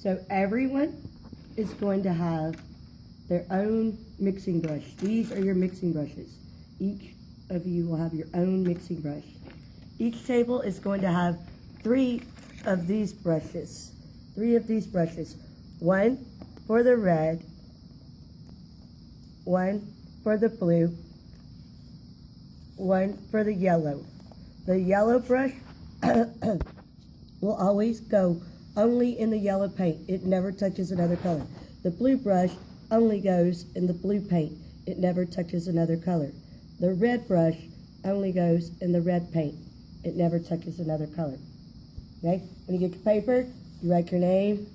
So everyone is going to have their own mixing brush. These are your mixing brushes. Each of you will have your own mixing brush. Each table is going to have 3 of these brushes. 3 of these brushes. 1 for the red, 1 for the blue, 1 for the yellow. The yellow brush will always go only in the yellow paint. It never touches another color. The blue brush only goes in the blue paint. It never touches another color. The red brush only goes in the red paint. It never touches another color. Okay? When you get your paper, you write your name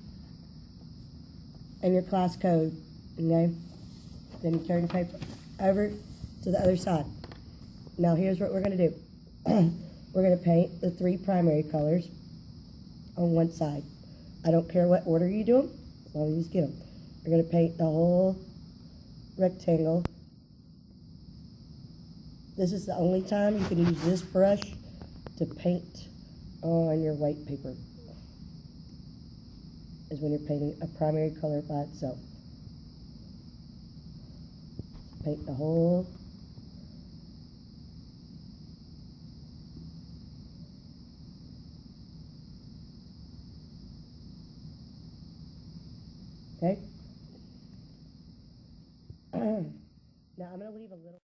and your class code. Okay? Then you turn the paper over to the other side. Now here's what we're going to do. We're going to paint the 3 primary colors on one side. I don't care what order you do them, as long as you just get them. We're going to paint the whole rectangle. This is the only time you can use this brush to paint on your white paper, is when you're painting a primary color by itself. Paint the whole okay? Now I'm going to leave a little.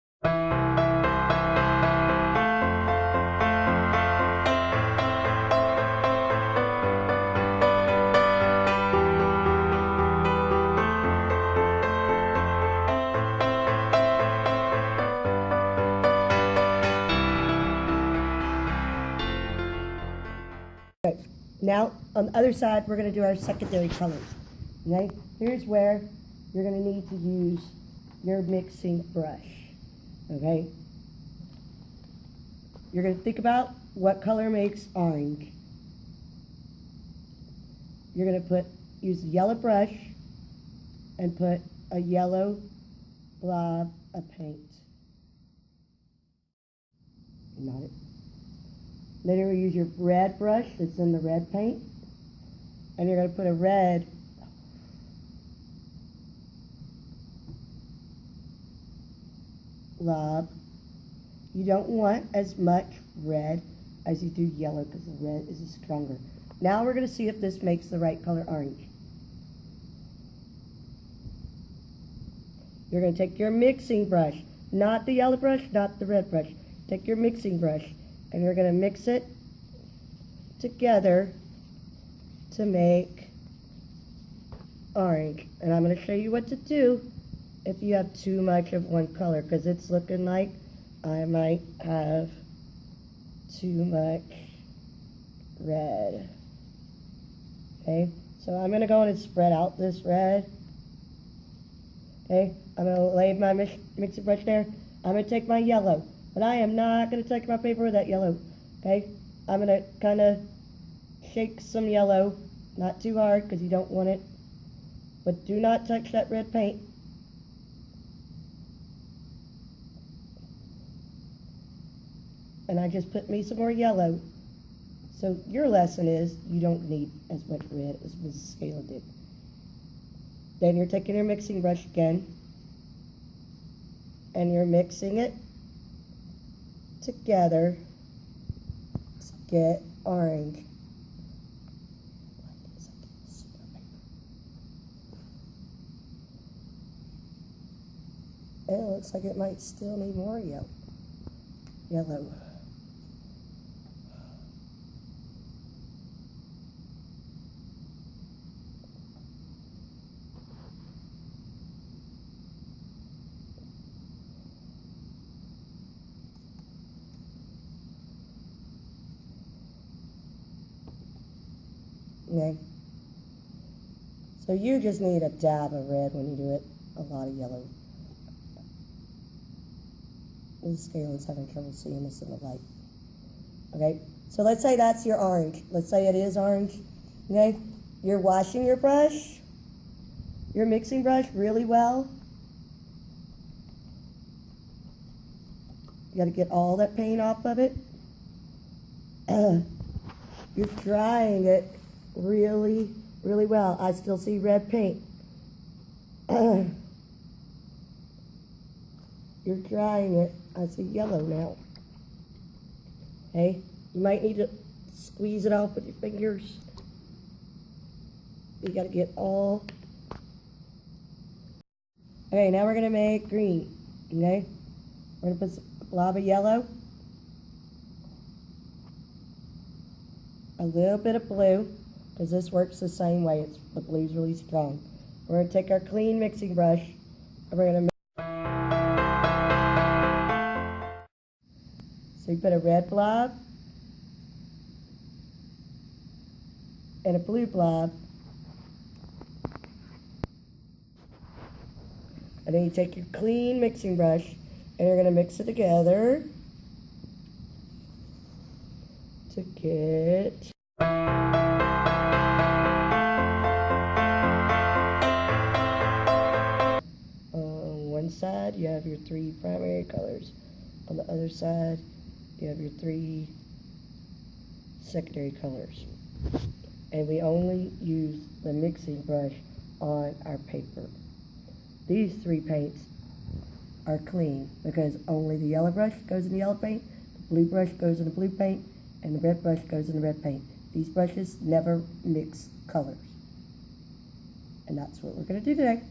Okay. Now on the other side, we're going to do our secondary colors. Okay? Here's where you're going to need to use your mixing brush. Okay? You're going to think about what color makes orange. You're going to use the yellow brush and put a yellow blob of paint. Not it. Then you're going to use your red brush that's in the red paint, and you're going to put a red blob. You don't want as much red as you do yellow because the red is stronger. Now we're going to see if this makes the right color orange. You're going to take your mixing brush, not the yellow brush, not the red brush. Take your mixing brush and you're going to mix it together to make orange. And I'm going to show you what to do if you have too much of one color, because it's looking like I might have too much red. Okay, so I'm going to go in and spread out this red. Okay, I'm going to lay my mixing brush there. I'm going to take my yellow, but I am not going to touch my paper with that yellow. Okay, I'm going to kind of shake some yellow, not too hard because you don't want it, but do not touch that red paint. And I just put me some more yellow. So your lesson is you don't need as much red as Mrs. Scala did. Then you're taking your mixing brush again and you're mixing it together to get orange. And it looks like it might still need more yellow. Okay. So you just need a dab of red when you do it, a lot of yellow. This scale is having trouble seeing this in the light. Okay, so let's say that's your orange. Let's say it is orange. Okay, you're washing your brush, your mixing brush really well. You got to get all that paint off of it. You're drying it really really well. I still see red paint. You're drying it. I see yellow now. Hey, you might need to squeeze it off with your fingers. You gotta get all. Okay, now we're gonna make green. Okay? We're gonna put a blob of yellow. A little bit of blue, because this works the same way. The blue's really strong. We're gonna take our clean mixing brush and we're gonna So you put a red blob and a blue blob. And then you take your clean mixing brush and you're going to mix it together to get on one side you have your 3 primary colors. On the other side you have your 3 secondary colors. And we only use the mixing brush on our paper. These 3 paints are clean because only the yellow brush goes in the yellow paint, the blue brush goes in the blue paint, and the red brush goes in the red paint. These brushes never mix colors. And that's what we're going to do today.